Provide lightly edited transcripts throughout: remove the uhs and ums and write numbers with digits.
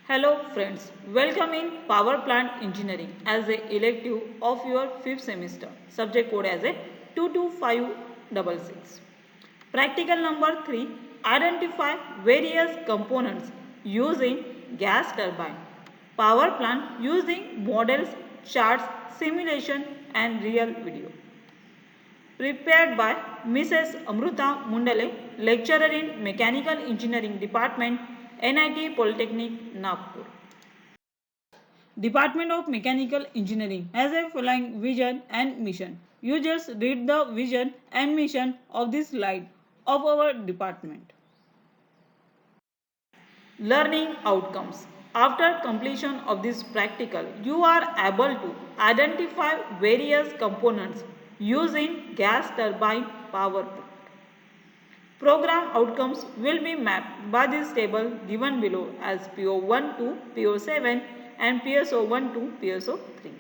Hello friends, welcome in Power Plant Engineering as a elective of your 5th semester. Subject code as a 22566. Practical number 3, identify various components using gas turbine. Power plant using models, charts, simulation and real video. Prepared by Mrs. Amruta Mundale, lecturer in Mechanical Engineering Department, NIT Polytechnic, Nagpur. Department of Mechanical Engineering has a following vision and mission. You just read the vision and mission of this slide of our department. Learning outcomes. After completion of this practical, you are able to identify various components using gas turbine power plant. Program outcomes will be mapped by this table given below as PO1 to PO7 and PSO1 to PSO3.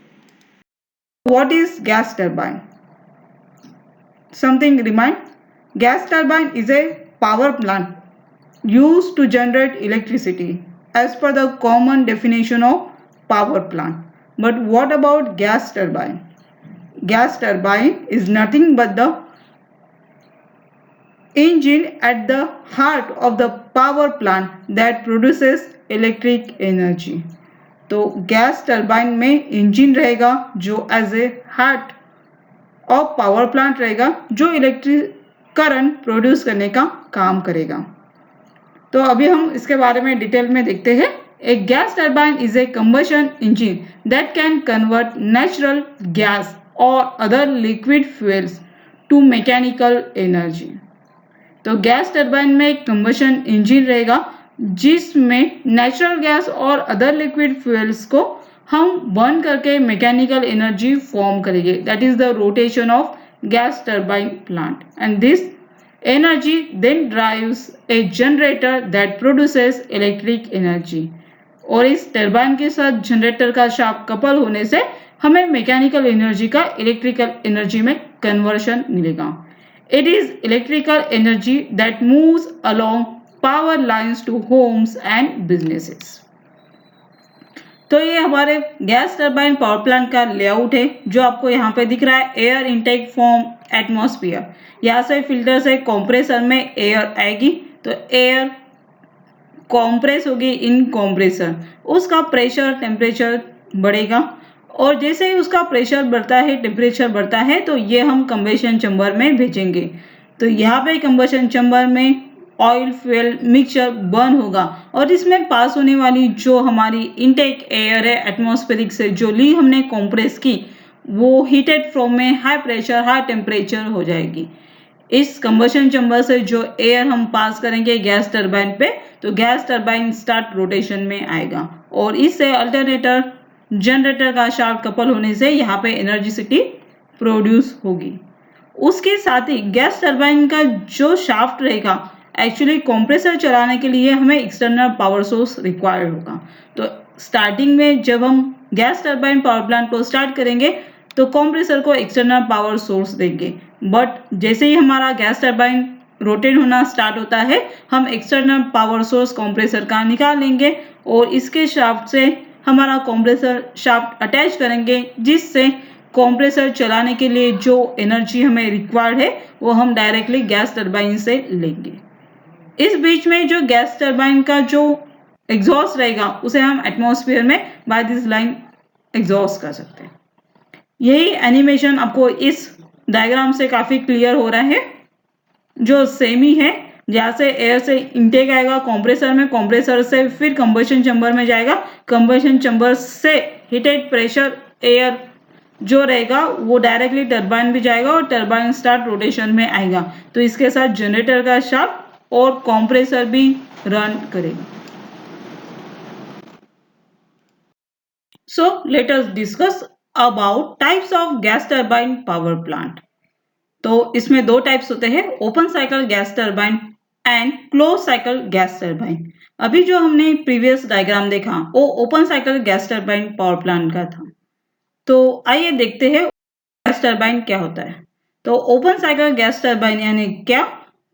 What is gas turbine? Something remind? Gas turbine is a power plant used to generate electricity as per the common definition of power plant. But what about gas turbine? Gas turbine is nothing but the engine at the heart of the power plant that produces electric energy. तो gas turbine में engine रहेगा जो as a heart of power plant रहेगा जो electric current produce करने का काम करेगा. तो अभी हम इसके बारे में डिटेल में देखते हैं. A gas turbine is a combustion engine that can convert natural gas और other liquid fuels to mechanical energy. तो गैस टरबाइन में एक कंबशन इंजन रहेगा जिसमें नेचुरल गैस और अदर लिक्विड फ्यूल्स को हम बर्न करके मैकेनिकल एनर्जी फॉर्म करेंगे. That is the rotation of gas turbine plant and this energy then drives a generator that produces electric energy. और इस टरबाइन के साथ जनरेटर का शाफ्ट कपल होने से हमें मैकेनिकल एनर्जी का इलेक्ट्रिकल एनर्जी में कन्वर्शन मिलेगा. It is electrical energy that moves along power lines to homes and businesses. तो ये हमारे गैस टरबाइन पावर प्लांट का लेआउट है जो आपको यहाँ पे दिख रहा है. Air intake from atmosphere. यहाँ से फिल्टर से कंप्रेसर में एयर आएगी तो एयर कंप्रेस होगी इन कंप्रेसर. उसका प्रेशर टेम्परेचर बढ़ेगा और जैसे ही उसका प्रेशर बढ़ता है टेम्परेचर बढ़ता है तो ये हम कंबशन चैम्बर में भेजेंगे. तो यहाँ पे कंबशन चैम्बर में ऑयल फ्यूल मिक्सचर बर्न होगा और इसमें पास होने वाली जो हमारी इनटेक एयर है एटमॉस्फेरिक से जो ली हमने कंप्रेस की वो हीटेड फॉर्म में हाई प्रेशर हाई टेम्परेचर हो जाएगी. इस कंबशन चैम्बर से जो एयर हम पास करेंगे गैस टरबाइन पे तो गैस टरबाइन स्टार्ट रोटेशन में आएगा और इससे अल्टरनेटर जनरेटर का शाफ्ट कपल होने से यहाँ पे एनर्जिसिटी प्रोड्यूस होगी. उसके साथ ही गैस टरबाइन का जो शाफ्ट रहेगा एक्चुअली कंप्रेसर चलाने के लिए हमें एक्सटर्नल पावर सोर्स रिक्वायर्ड होगा. तो स्टार्टिंग में जब हम गैस टरबाइन पावर प्लांट को स्टार्ट करेंगे तो कंप्रेसर को एक्सटर्नल पावर सोर्स देंगे. बट जैसे ही हमारा गैस टरबाइन रोटेट होना स्टार्ट होता है हम एक्सटर्नल पावर सोर्स कंप्रेसर का निकाल लेंगे और इसके शाफ्ट से हमारा कंप्रेसर शाफ्ट अटैच करेंगे जिससे कंप्रेसर चलाने के लिए जो एनर्जी हमें रिक्वायर्ड है वो हम डायरेक्टली गैस टरबाइन से लेंगे. इस बीच में जो गैस टरबाइन का जो एग्जॉस्ट रहेगा उसे हम एटमॉस्फेयर में बाय दिस लाइन एग्जॉस्ट कर सकते हैं. यही एनिमेशन आपको इस डायग्राम से काफ़ी क्लियर हो रहा है जो सेम ही है. जहाँ से एयर से इनटेक आएगा कंप्रेसर में, कंप्रेसर से फिर कंबशन चैम्बर में जाएगा, कंबशन चैम्बर से हीटेड प्रेशर एयर जो रहेगा वो डायरेक्टली टरबाइन भी जाएगा और टरबाइन स्टार्ट रोटेशन में आएगा. तो इसके साथ जनरेटर का शाफ्ट और कंप्रेसर भी रन करेगा. So let us discuss about types of gas turbine power plant. तो इसमें दो टाइप्स होते हैं, open cycle gas turbine and close cycle gas turbine. अभी जो हमने प्रीवियस डायग्राम देखा वो open cycle gas turbine power plant का था. तो आइए देखते हैं गैस टरबाइन क्या होता है. तो ओपन साइकिल गैस टरबाइन यानी क्या?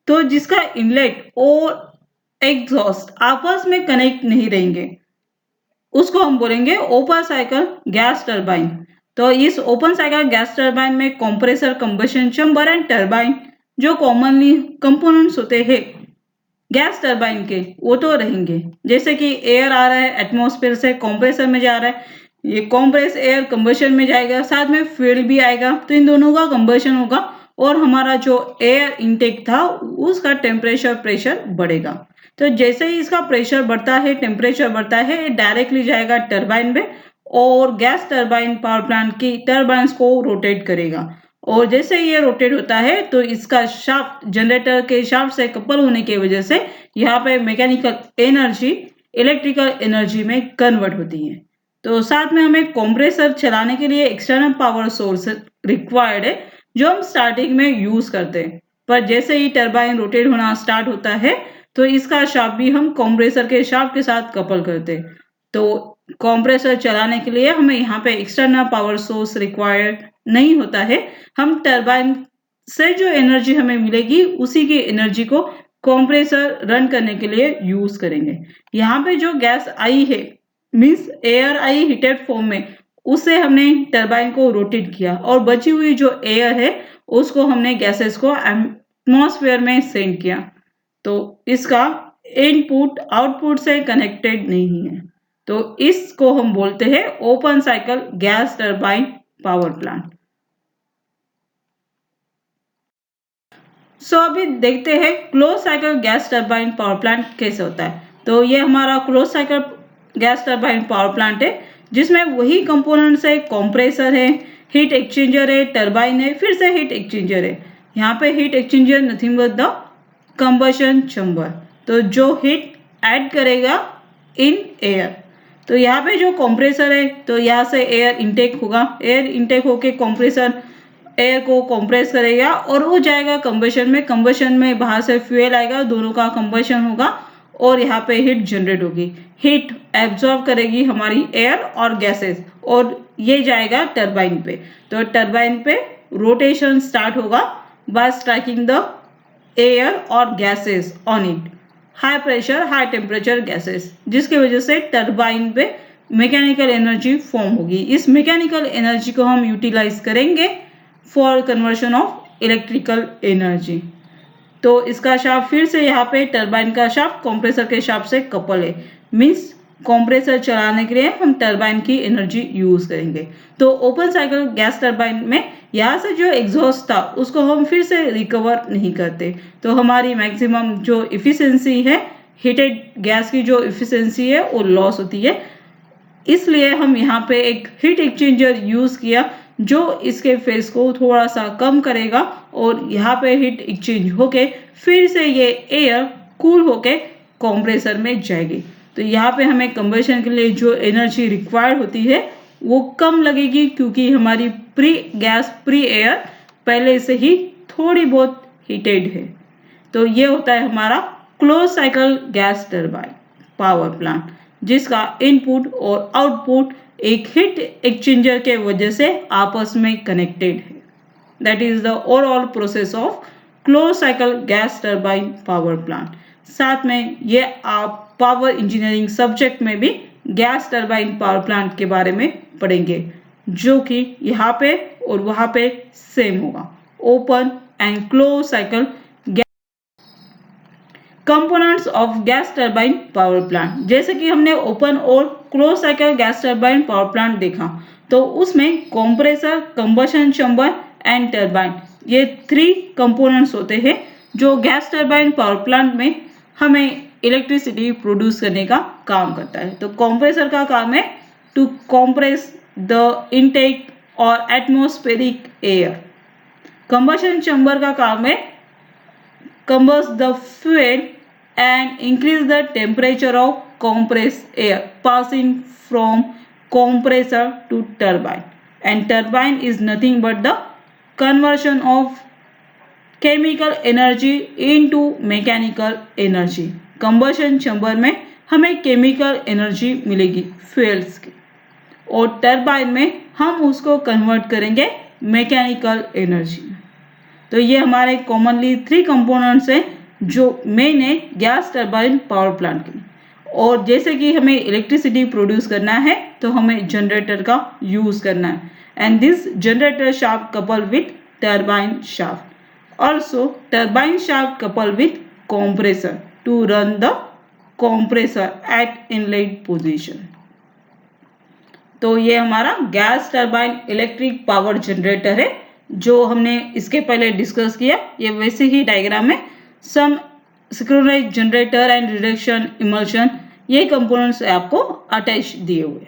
तो जिसका इनलेट और एग्जॉस्ट आपस में कनेक्ट नहीं रहेंगे. उसको हम बोलेंगे ओपन साइकिल गैस टरबाइन। तो इस ओपन साइकिल गैस टरबाइन में compressor, combustion chamber and turbine जो कॉमनली कंपोनेंट्स होते हैं गैस टरबाइन के वो तो रहेंगे। जैसे कि एयर आ रहा है एटमॉस्फेयर से, कंप्रेसर में जा रहा है, ये कंप्रेस एयर कंबशन में जाएगा, साथ में फ्यूल भी आएगा, तो इन दोनों का कंबशन होगा और हमारा जो एयर इनटेक था उसका टेम्परेचर प्रेशर बढ़ेगा। तो जैसे ही इसका प्रेशर बढ़ता है, टेम्परेचर बढ़ता है, ये डायरेक्टली जाएगा टरबाइन में और गैस टरबाइन पावर प्लांट की टरबाइंस को रोटेट करेगा। और जैसे ये रोटेट होता है तो इसका शाफ्ट जनरेटर के शाफ्ट से कपल होने की वजह से यहाँ पे मैकेनिकल एनर्जी इलेक्ट्रिकल एनर्जी में कन्वर्ट होती है। तो साथ में हमें कंप्रेसर चलाने के लिए एक्सटर्नल पावर सोर्स रिक्वायर्ड है जो हम स्टार्टिंग में यूज करते हैं, पर जैसे ही टरबाइन रोटेट होना स्टार्ट होता है तो इसका शाफ्ट भी हम कंप्रेसर के शाफ्ट के साथ कपल करते हैं। तो कंप्रेसर चलाने के लिए हमें यहाँ पे एक्सटर्नल पावर सोर्स रिक्वायर्ड नहीं होता है। हम टरबाइन से जो एनर्जी हमें मिलेगी उसी की एनर्जी को कंप्रेसर रन करने के लिए यूज करेंगे। यहाँ पे जो गैस आई है मीन्स एयर आई हीटेड फॉर्म में, उससे हमने टरबाइन को रोटेट किया और बची हुई जो एयर है उसको हमने गैसेस को एटमॉस्फेयर में सेंड किया। तो इसका इनपुट आउटपुट से कनेक्टेड नहीं है, तो इसको हम बोलते हैं open cycle gas turbine power plant. So अभी देखते हैं close cycle gas turbine power plant कैसे होता है। तो ये हमारा close cycle gas turbine power plant है जिसमें वही कंपोनेंट्स है, कंप्रेसर है, हीट एक्सचेंजर है, टरबाइन है, फिर से हीट एक्सचेंजर है। यहाँ पे heat exchanger nothing but the combustion chamber, तो जो हीट ऐड करेगा इन एयर। तो यहाँ पे जो कंप्रेसर है तो यहाँ से एयर इनटेक होगा, एयर इनटेक होके कंप्रेसर एयर को कंप्रेस करेगा और वो जाएगा कंबशन में, कंबशन में बाहर से फ्यूल आएगा, दोनों का कंबशन होगा और यहाँ पे हीट जनरेट होगी। हीट एब्जॉर्ब करेगी हमारी एयर और गैसेस और ये जाएगा टरबाइन पे। तो टरबाइन पे रोटेशन स्टार्ट होगा बाय स्ट्राइकिंग द एयर और gases on it, high pressure high temperature gases, जिसकी वजह से टरबाइन पे मैकेनिकल एनर्जी फॉर्म होगी। इस मैकेनिकल एनर्जी को हम यूटिलाइज करेंगे for conversion of electrical energy. तो इसका शाफ्ट फिर से यहाँ पे टरबाइन का शाफ्ट कंप्रेसर के शाफ्ट से कपल है, मीन्स कंप्रेसर चलाने के लिए हम टरबाइन की एनर्जी यूज करेंगे। तो ओपन साइकिल गैस टरबाइन में यहाँ से जो एग्जॉस्ट था उसको हम फिर से रिकवर नहीं करते, तो हमारी मैक्सिमम जो इफिशिएंसी है हीटेड गैस की जो इफिशिएंसी है वो लॉस होती है। इसलिए हम यहाँ पे एक हीट एक्सचेंजर यूज किया जो इसके फेस को थोड़ा सा कम करेगा और यहाँ पे हीट एक्सचेंज होके फिर से ये एयर कूल होके कंप्रेसर में जाएगी। तो यहाँ पे हमें कंबशन के लिए जो एनर्जी रिक्वायर्ड होती है वो कम लगेगी क्योंकि हमारी प्री एयर पहले से ही थोड़ी बहुत हीटेड है। तो ये होता है हमारा close cycle gas turbine power plant जिसका इनपुट और आउटपुट एक हीट एक्सचेंजर के वजह से आपस में कनेक्टेड है। That is the overall process of close cycle gas turbine power plant. साथ में ये आप पावर इंजीनियरिंग सब्जेक्ट में भी गैस टरबाइन पावर प्लांट के बारे में पढ़ेंगे जो कि यहाँ पे और वहाँ पे सेम होगा, open and close cycle components of gas turbine power plant. जैसे कि हमने ओपन और close cycle gas turbine power plant देखा तो उसमें compressor, combustion chamber and turbine ये 3 कंपोनेंट्स होते हैं जो गैस टरबाइन पावर प्लांट में हमें इलेक्ट्रिसिटी प्रोड्यूस करने का काम करता है। तो कंप्रेसर का काम है टू कंप्रेस द इनटेक और एटमॉस्फेरिक एयर। कंबशन चैम्बर का काम है combust the fuel and increase the temperature of compressed air passing from compressor to turbine, and turbine is nothing but the conversion of chemical energy into mechanical energy। combustion chamber में हमें chemical energy मिलेगी fuels की और turbine में हम उसको convert करेंगे mechanical energy में। तो ये हमारे कॉमनली 3 कंपोनेंट्स हैं जो मेन है गैस टरबाइन पावर प्लांट के। और जैसे कि हमें इलेक्ट्रिसिटी प्रोड्यूस करना है तो हमें जनरेटर का यूज़ करना है, and this generator shaft couple with turbine shaft, also turbine shaft couple with compressor to run the compressor at inlet position। तो ये हमारा gas turbine electric power generator है जो हमने इसके पहले डिस्कस किया। ये वैसे ही डायग्राम है। Some synchronize generator and reduction emulsion ये कंपोनेंट्स आपको अटैच दिए हुए।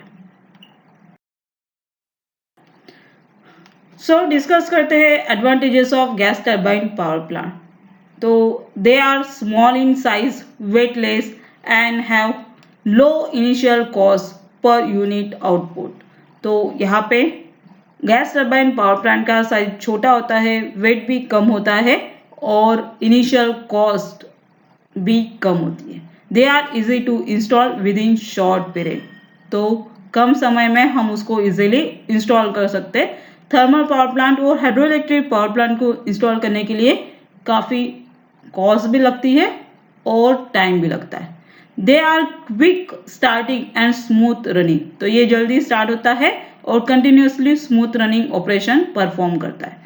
सो डिस्कस करते हैं advantages of gas turbine power plant. तो they are small in size, weightless and have low initial cost per unit output. तो यहाँ पे गैस टरबाइन पावर प्लांट का साइज छोटा होता है, वेट भी कम होता है और इनिशियल कॉस्ट भी कम होती है। They are easy to install within short period. तो कम समय में हम उसको इजीली इंस्टॉल कर सकते हैं। थर्मल पावर प्लांट और हाइड्रो इलेक्ट्रिक पावर प्लांट को इंस्टॉल करने के लिए काफ़ी कॉस्ट भी लगती है और टाइम भी लगता है। They are quick starting and smooth running. तो ये जल्दी स्टार्ट होता है और continuously smooth running operation perform करता है।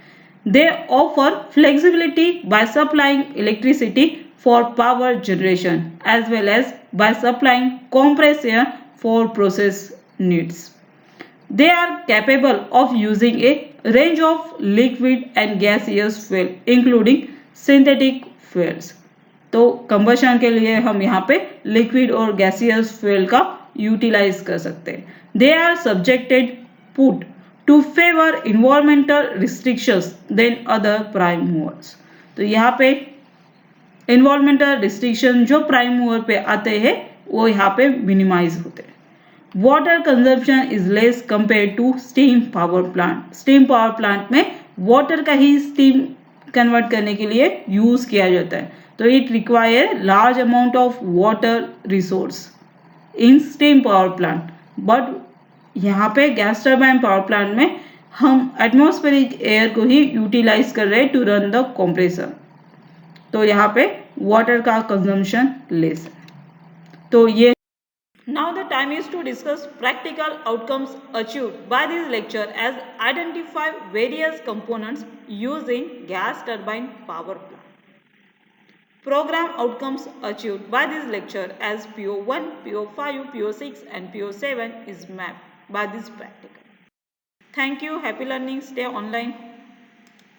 They offer flexibility by supplying electricity for power generation as well as by supplying compressor for process needs. They are capable of using a range of liquid and gaseous fuel including synthetic fuels। तो combustion के लिए हम यहाँ पे liquid और gaseous fuel का utilise कर सकते हैं। They are subjected put to fewer environmental restrictions than other prime movers. तो यहाँ पे इन्वायरमेंटल रिस्ट्रिक्शन जो प्राइम मूवर पे आते हैं वो यहाँ पे मिनिमाइज होते हैं। Water consumption is less compare to steam power plant. Steam power plant में वाटर का ही स्टीम कन्वर्ट करने के लिए यूज किया जाता है। तो it require large amount of water resource in steam power plant, but यहाँ पे गैस टरबाइन पावर प्लांट में हम एटमॉस्फेरिक एयर को ही यूटिलाइज कर रहे हैं टू रन द कंप्रेसर। तो यहाँ पे वाटर का कंजम्पशन लेस है। तो ये Now the time is to discuss practical outcomes achieved by this lecture as identify various components used in gas turbine power plant. Program outcomes achieved by this lecture as PO1, PO5, PO6 and PO7 is mapped by this practical. Thank you. Happy learning. Stay online.